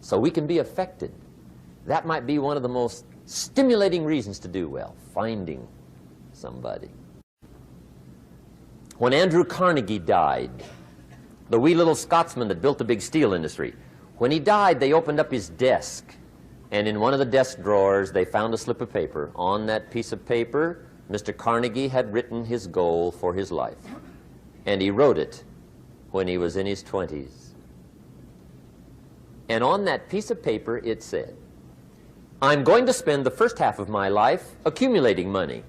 so we can be affected. That might be one of the most stimulating reasons to do well, finding somebody. When Andrew Carnegie died, the wee little Scotsman that built the big steel industry, when he died, they opened up his desk, and in one of the desk drawers, they found a slip of paper. On that piece of paper, Mr. Carnegie had written his goal for his life, and he wrote it when he was in his 20s. And on that piece of paper, it said, I'm going to spend the first half of my life accumulating money.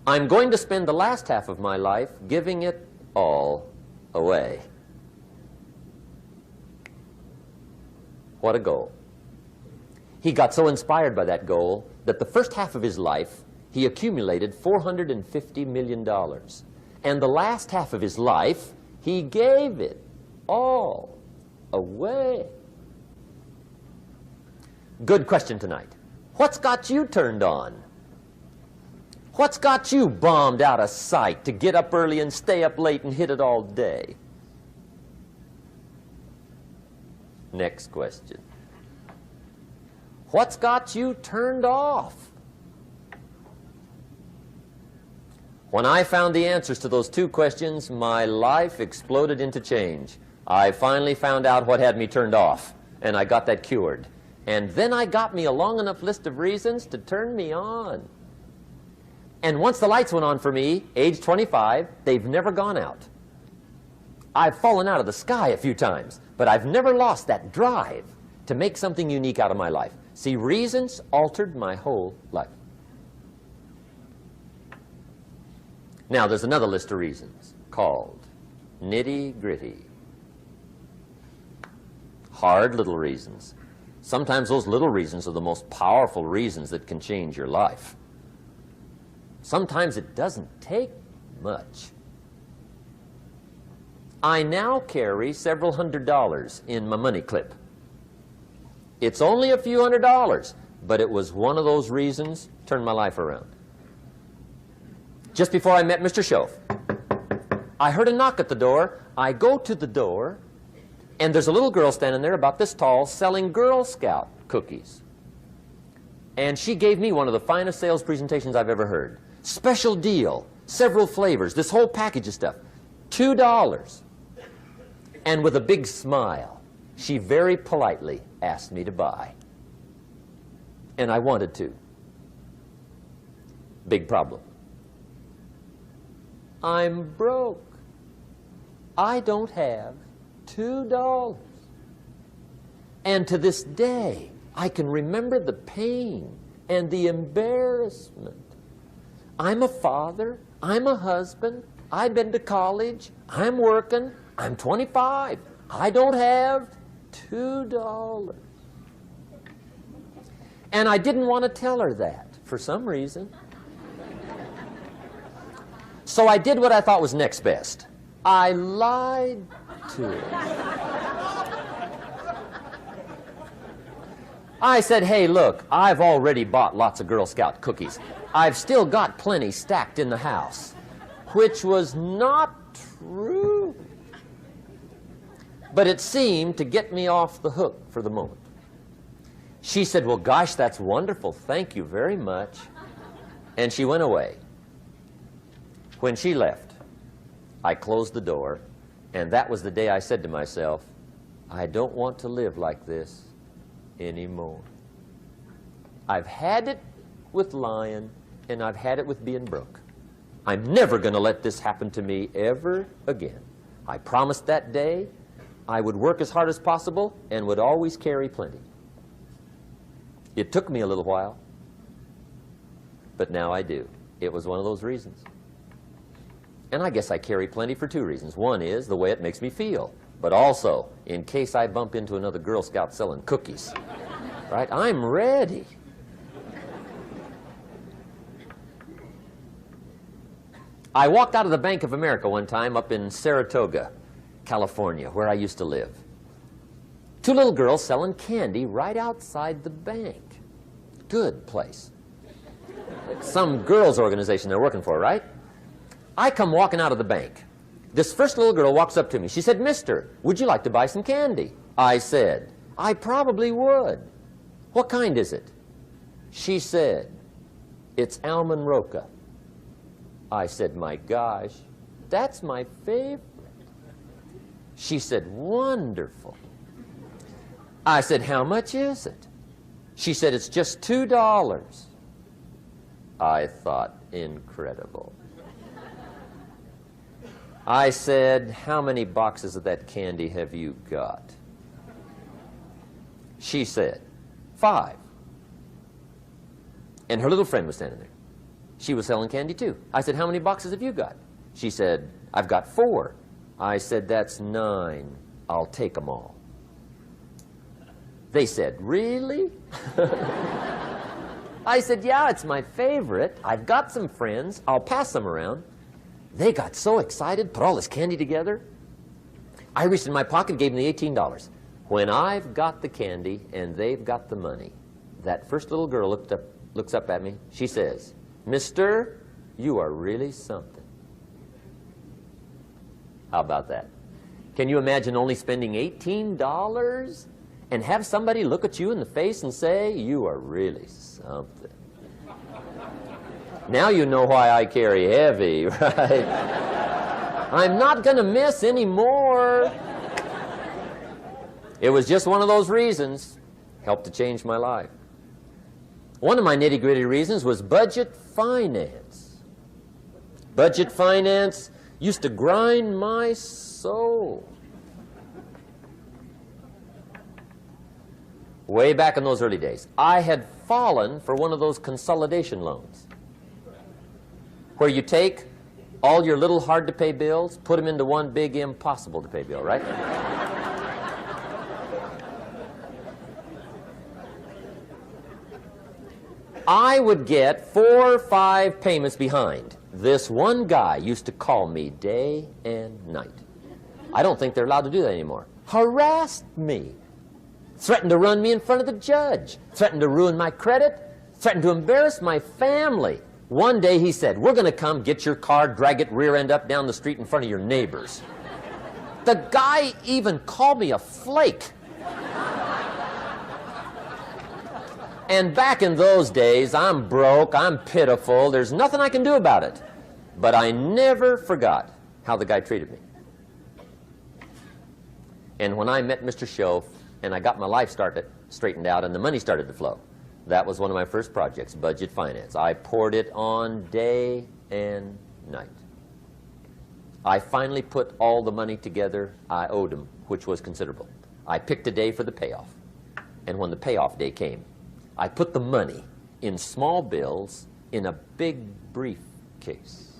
I'm going to spend the last half of my life giving it all away. What a goal. He got so inspired by that goal that the first half of his life, he accumulated $450 million. And the last half of his life, he gave it all away. Good question tonight. What's got you turned on? What's got you bombed out of sight to get up early and stay up late and hit it all day? Next question. What's got you turned off? When I found the answers to those two questions, my life exploded into change. I finally found out what had me turned off, and I got that cured. And then I got me a long enough list of reasons to turn me on. And once the lights went on for me, age 25, they've never gone out. I've fallen out of the sky a few times, but I've never lost that drive to make something unique out of my life. See, reasons altered my whole life. Now, there's another list of reasons called nitty-gritty. Hard little reasons. Sometimes those little reasons are the most powerful reasons that can change your life. Sometimes it doesn't take much. I now carry several $100s in my money clip. It's only a few $100s, but it was one of those reasons turned my life around. Just before I met Mr. Schoaf, I heard a knock at the door. I go to the door, and there's a little girl standing there about this tall selling Girl Scout cookies. And she gave me one of the finest sales presentations I've ever heard. Special deal, several flavors, this whole package of stuff, $2. And with a big smile, she very politely asked me to buy. And I wanted to. Big problem. I'm broke. I don't have $2. And to this day, I can remember the pain and the embarrassment. I'm a father, I'm a husband, I've been to college, I'm working, I'm 25, I don't have $2. And I didn't want to tell her that for some reason. So I did what I thought was next best. I lied to her. I said, hey, look, I've already bought lots of Girl Scout cookies. I've still got plenty stacked in the house, which was not true. But it seemed to get me off the hook for the moment. She said, well, gosh, that's wonderful. Thank you very much. And she went away. When she left, I closed the door, and that was the day I said to myself, I don't want to live like this anymore. I've had it with lying, and I've had it with being broke. I'm never going to let this happen to me ever again. I promised that day I would work as hard as possible and would always carry plenty. It took me a little while, but now I do. It was one of those reasons. And I guess I carry plenty for two reasons. One is the way it makes me feel, but also in case I bump into another Girl Scout selling cookies. Right? I'm ready. I walked out of the Bank of America one time up in Saratoga, California, where I used to live. Two little girls selling candy right outside the bank. Good place. Some girls' organization they're working for, right? I come walking out of the bank. This first little girl walks up to me. She said, Mister, would you like to buy some candy? I said, I probably would. What kind is it? She said, it's almond roca. I said, my gosh, that's my favorite. She said, wonderful. I said, how much is it? She said, it's just $2. I thought, incredible. I said, how many boxes of that candy have you got? She said, 5. And her little friend was standing there. She was selling candy too. I said, how many boxes have you got? She said, I've got 4. I said, that's 9. I'll take them all. They said, really? I said, yeah, it's my favorite. I've got some friends. I'll pass them around. They got so excited, put all this candy together. I reached in my pocket, gave them the $18. When I've got the candy and they've got the money, that first little girl looks up at me. She says, Mister, you are really something. How about that? Can you imagine only spending $18 and have somebody look at you in the face and say, you are really something? Now you know why I carry heavy, right? I'm not going to miss anymore. It was just one of those reasons. Helped to change my life. One of my nitty-gritty reasons was budget finance. Budget finance used to grind my soul. Way back in those early days, I had fallen for one of those consolidation loans, where you take all your little hard-to-pay bills, put them into one big impossible-to-pay bill, right? I would get 4 or 5 payments behind. This one guy used to call me day and night. I don't think they're allowed to do that anymore. Harassed me. Threatened to run me in front of the judge. Threatened to ruin my credit. Threatened to embarrass my family. One day he said, we're going to come get your car, drag it rear end up down the street in front of your neighbors. The guy even called me a flake. And back in those days, I'm broke, I'm pitiful, there's nothing I can do about it. But I never forgot how the guy treated me. And when I met Mr. Schoaf and I got my life straightened out and the money started to flow, that was one of my first projects, budget finance. I poured it on day and night. I finally put all the money together I owed him, which was considerable. I picked a day for the payoff. And when the payoff day came, I put the money in small bills in a big briefcase.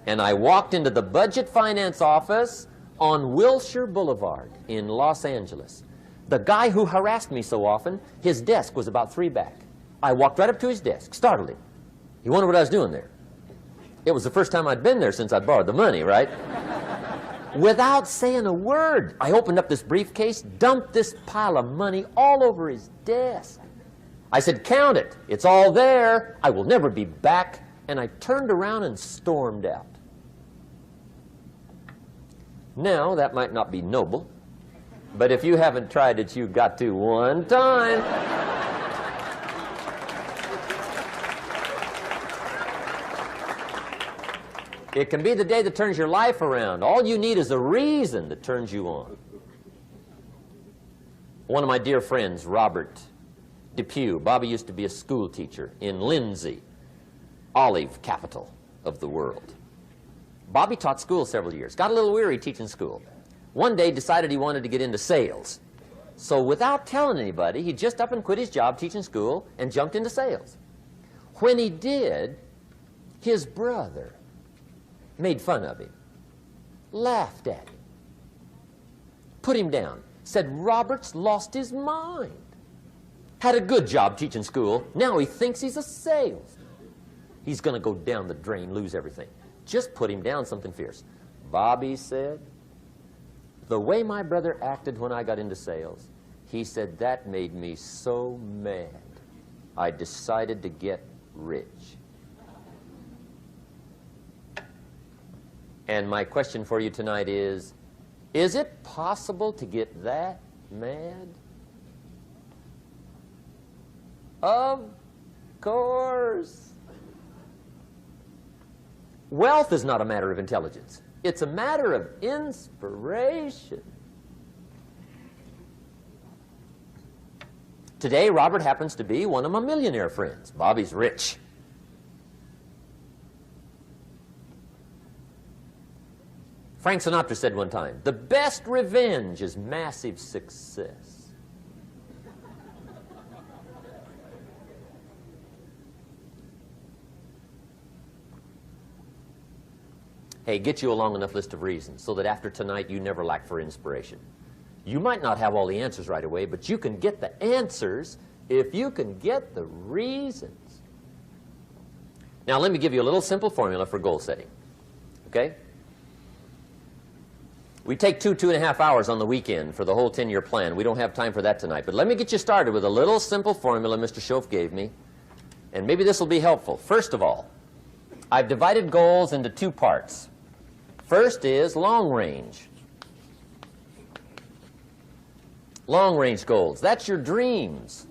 And I walked into the budget finance office on Wilshire Boulevard in Los Angeles. The guy who harassed me so often, his desk was about 3 back. I walked right up to his desk, startled him. He wondered what I was doing there. It was the first time I'd been there since I'd borrowed the money, right? Without saying a word, I opened up this briefcase, dumped this pile of money all over his desk. I said, count it. It's all there. I will never be back. And I turned around and stormed out. Now, that might not be noble, but if you haven't tried it, you've got to one time. It can be the day that turns your life around. All you need is a reason that turns you on. One of my dear friends, Robert Depew, Bobby used to be a school teacher in Lindsay, olive capital of the world. Bobby taught school several years, got a little weary teaching school. One day decided he wanted to get into sales. So without telling anybody, he just up and quit his job teaching school and jumped into sales. When he did, his brother made fun of him, laughed at him, put him down, said Robert's lost his mind. Had a good job teaching school, now he thinks he's a salesman. He's going to go down the drain, lose everything. Just put him down something fierce. Bobby said, the way my brother acted when I got into sales, he said that made me so mad, I decided to get rich. And my question for you tonight is Is it possible to get that mad? Of course. Wealth is not a matter of intelligence. It's a matter of inspiration. Today, Robert happens to be one of my millionaire friends. Bobby's rich. Frank Sinatra said one time, the best revenge is massive success. Hey, get you a long enough list of reasons so that after tonight you never lack for inspiration. You might not have all the answers right away, but you can get the answers if you can get the reasons. Now, let me give you a little simple formula for goal setting. Okay? We take 2.5 hours on the weekend for the whole 10-year plan. We don't have time for that tonight. But let me get you started with a little simple formula Mr. Schoaf gave me. And maybe this will be helpful. First of all, I've divided goals into 2 parts. First is long range. Long-range goals. That's your dreams.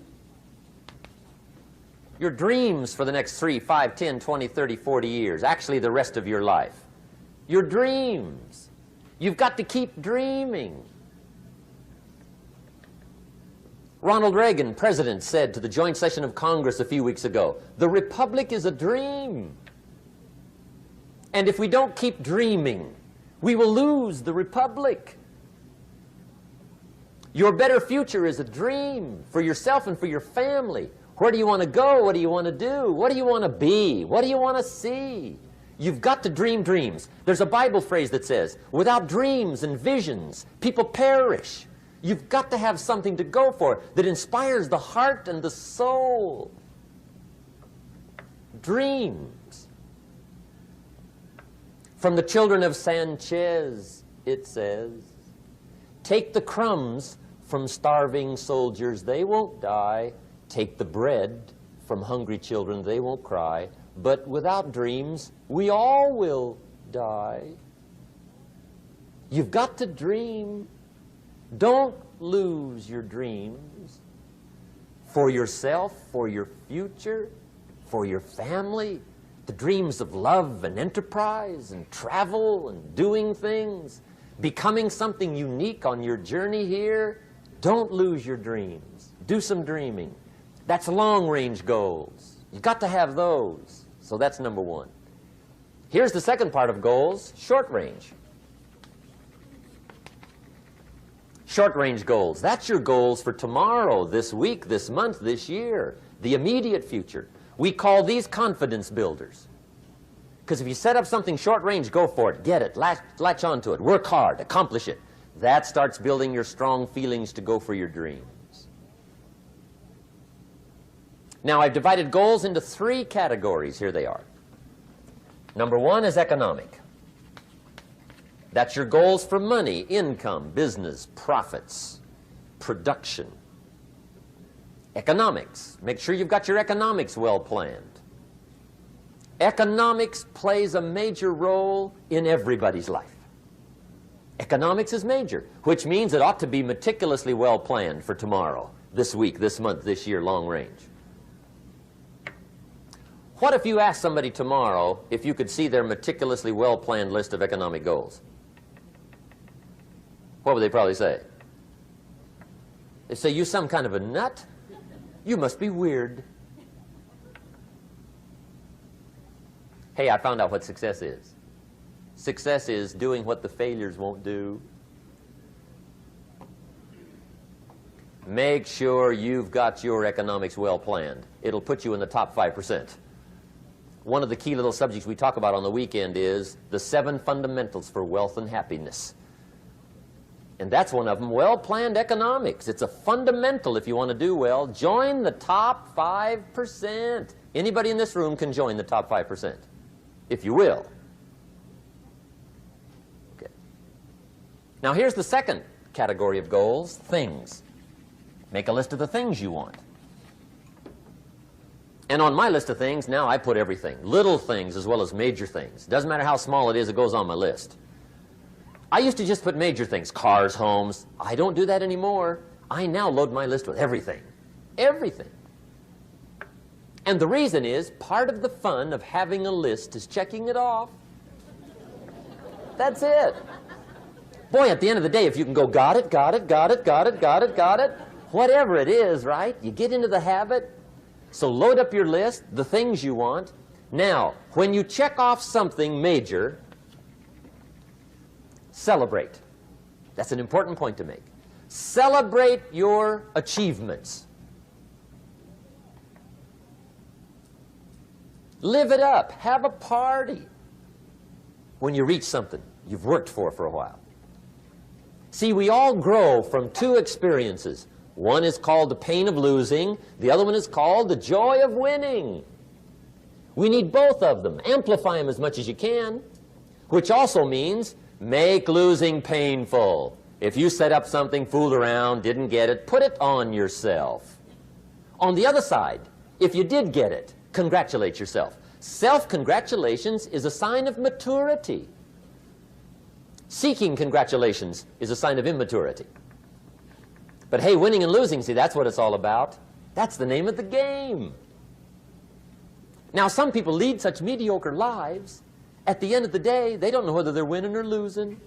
Your dreams for the next 3, 5, 10, 20, 30, 40 years. Actually, the rest of your life. Your dreams. You've got to keep dreaming. Ronald Reagan, president, said to the joint session of Congress a few weeks ago, the Republic is a dream. And if we don't keep dreaming, we will lose the Republic. Your better future is a dream for yourself and for your family. Where do you want to go? What do you want to do? What do you want to be? What do you want to see? You've got to dream dreams. There's a Bible phrase that says, without dreams and visions, people perish. You've got to have something to go for that inspires the heart and the soul. Dreams. From the children of Sanchez, it says, take the crumbs from starving soldiers, they won't die. Take the bread from hungry children, they won't cry. But without dreams, we all will die. You've got to dream. Don't lose your dreams for yourself, for your future, for your family. The dreams of love and enterprise and travel and doing things, becoming something unique on your journey here. Don't lose your dreams. Do some dreaming. That's long-range goals. You've got to have those. So that's number 1. Here's the second part of goals, short range. Short-range goals. That's your goals for tomorrow, this week, this month, this year, the immediate future. We call these confidence builders. Because if you set up something short-range, go for it. Get it. Latch onto it. Work hard. Accomplish it. That starts building your strong feelings to go for your dreams. Now, I've divided goals into 3 categories. Here they are. Number 1 is economic. That's your goals for money, income, business, profits, production. Economics. Make sure you've got your economics well planned. Economics plays a major role in everybody's life. Economics is major, which means it ought to be meticulously well planned for tomorrow, this week, this month, this year, long range. What if you asked somebody tomorrow if you could see their meticulously well planned list of economic goals? What would they probably say? They say, you some kind of a nut? You must be weird. Hey, I found out what success is. Success is doing what the failures won't do. Make sure you've got your economics well planned. It'll put you in the top 5%. One of the key little subjects we talk about on the weekend is the 7 fundamentals for wealth and happiness. And that's one of them, well-planned economics. It's a fundamental if you want to do well. Join the top 5%. Anybody in this room can join the top 5%, if you will. Okay. Now here's the second category of goals, things. Make a list of the things you want. And on my list of things, now I put everything. Little things as well as major things. Doesn't matter how small it is, it goes on my list. I used to just put major things, cars, homes. I don't do that anymore. I now load my list with everything. Everything. And the reason is, part of the fun of having a list is checking it off. That's it. Boy, at the end of the day, if you can go, got it, got it, got it, got it, got it, got it, whatever it is, right? You get into the habit. So load up your list, the things you want. Now, when you check off something major, celebrate. That's an important point to make. Celebrate your achievements. Live it up. Have a party when you reach something you've worked for a while. See, we all grow from two experiences. One is called the pain of losing. The other one is called the joy of winning. We need both of them. Amplify them as much as you can, which also means make losing painful. If you set up something, fooled around, didn't get it, put it on yourself. On the other side, if you did get it, congratulate yourself. Self-congratulations is a sign of maturity. Seeking congratulations is a sign of immaturity. But hey, winning and losing, see, that's what it's all about. That's the name of the game. Now, some people lead such mediocre lives, at the end of the day, they don't know whether they're winning or losing.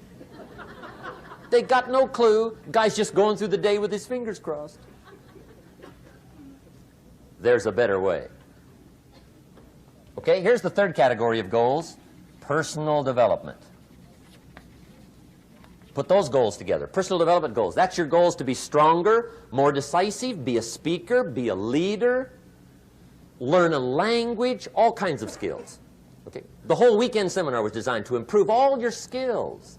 They got no clue. Guy's just going through the day with his fingers crossed. There's a better way. Okay, here's the third category of goals, personal development. Put those goals together. Personal development goals. That's your goals to be stronger, more decisive, be a speaker, be a leader, learn a language, all kinds of skills. Okay? The whole weekend seminar was designed to improve all your skills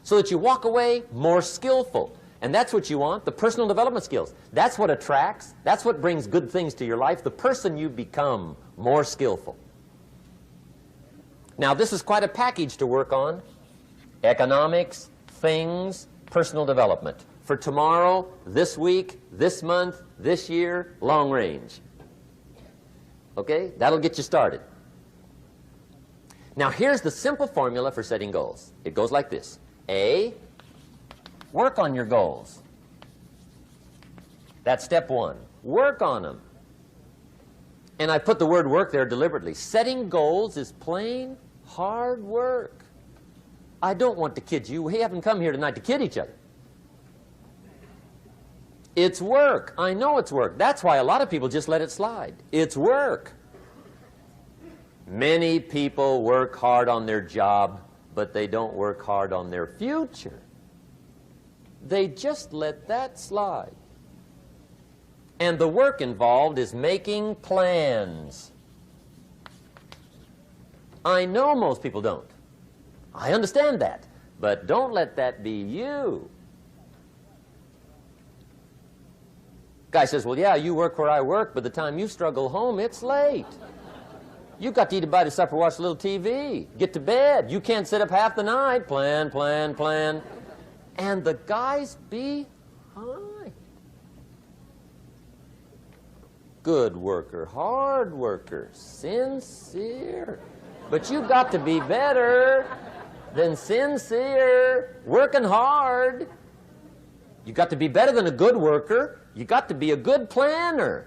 so that you walk away more skillful. And that's what you want, the personal development skills. That's what attracts, that's what brings good things to your life, the person you become more skillful. Now, this is quite a package to work on. Economics, things, personal development. For tomorrow, this week, this month, this year, long range. Okay? That'll get you started. Now, here's the simple formula for setting goals. It goes like this. A, work on your goals. That's step one. Work on them. And I put the word work there deliberately. Setting goals is plain hard work. I don't want to kid you. We haven't come here tonight to kid each other. It's work. I know it's work. That's why a lot of people just let it slide. It's work. Many people work hard on their job, but they don't work hard on their future. They just let that slide. And the work involved is making plans. I know most people don't. I understand that. But don't let that be you. Guy says, well, yeah, you work where I work, but the time you struggle home, it's late. You've got to eat a bite of supper, watch a little TV, get to bed. You can't sit up half the night. Plan, plan, plan. And the guy's behind. Good worker, hard worker, sincere. But you've got to be better than sincere, working hard. You've got to be better than a good worker. You've got to be a good planner.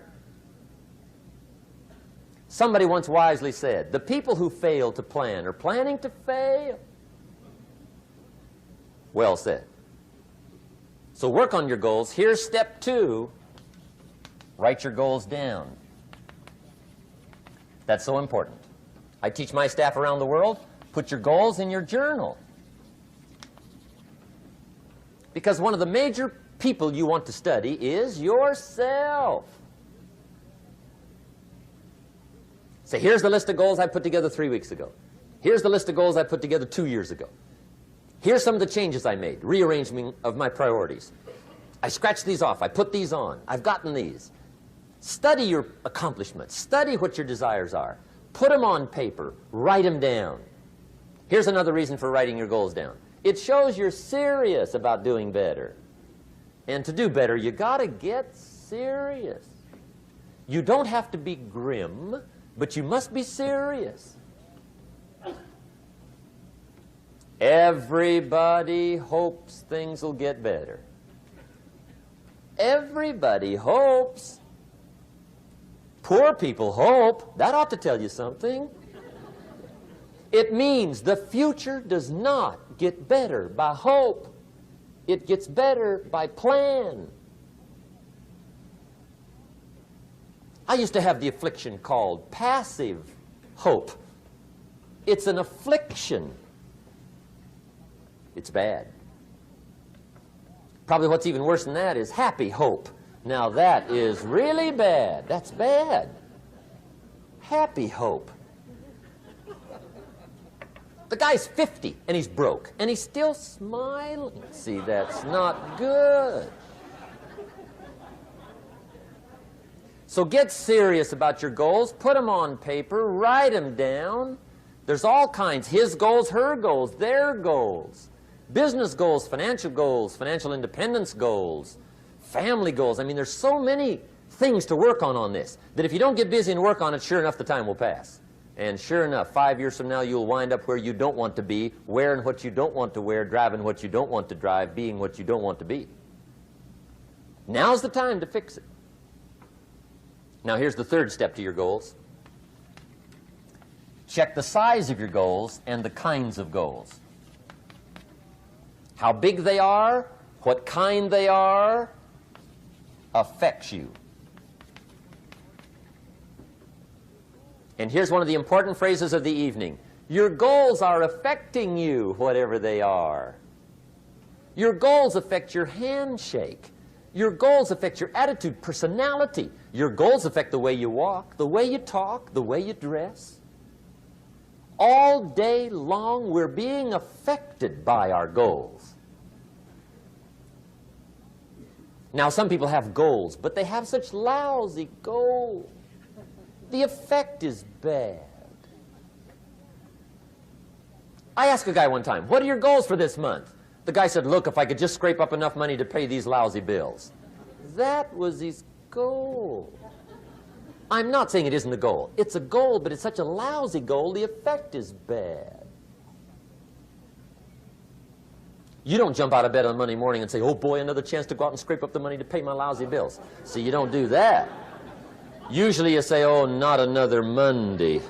Somebody once wisely said, the people who fail to plan are planning to fail. Well said. So work on your goals. Here's step two. Write your goals down. That's so important. I teach my staff around the world, put your goals in your journal. Because one of the major people you want to study is yourself. So here's the list of goals I put together 3 weeks ago. Here's the list of goals I put together 2 years ago. Here's some of the changes I made, rearrangement of my priorities. I scratched these off. I put these on. I've gotten these. Study your accomplishments. Study what your desires are. Put them on paper. Write them down. Here's another reason for writing your goals down. It shows you're serious about doing better. And to do better, you got to get serious. You don't have to be grim, but you must be serious. Everybody hopes things will get better. Everybody hopes. Poor people hope. That ought to tell you something. It means the future does not get better by hope. It gets better by plan. I used to have the affliction called passive hope. It's an affliction. It's bad. Probably what's even worse than that is happy hope. Now that is really bad. That's bad. Happy hope. The guy's 50 and he's broke and he's still smiling. See, that's not good. So get serious about your goals. Put them on paper. Write them down. There's all kinds. His goals, her goals, their goals. Business goals, financial independence goals, family goals. I mean, there's so many things to work on this that if you don't get busy and work on it, sure enough, the time will pass. And sure enough, 5 years from now, you'll wind up where you don't want to be, wearing what you don't want to wear, driving what you don't want to drive, being what you don't want to be. Now's the time to fix it. Now, here's the third step to your goals. Check the size of your goals and the kinds of goals. How big they are, what kind they are, affects you. And here's one of the important phrases of the evening. Your goals are affecting you, whatever they are. Your goals affect your handshake. Your goals affect your attitude, personality. Your goals affect the way you walk, the way you talk, the way you dress. All day long, we're being affected by our goals. Now, some people have goals, but they have such lousy goals. The effect is bad. I asked a guy one time, what are your goals for this month? The guy said, look, if I could just scrape up enough money to pay these lousy bills. That was his goal. I'm not saying it isn't a goal. It's a goal, but it's such a lousy goal, the effect is bad. You don't jump out of bed on Monday morning and say, oh boy, another chance to go out and scrape up the money to pay my lousy bills. See, you don't do that. Usually you say, oh, not another Monday.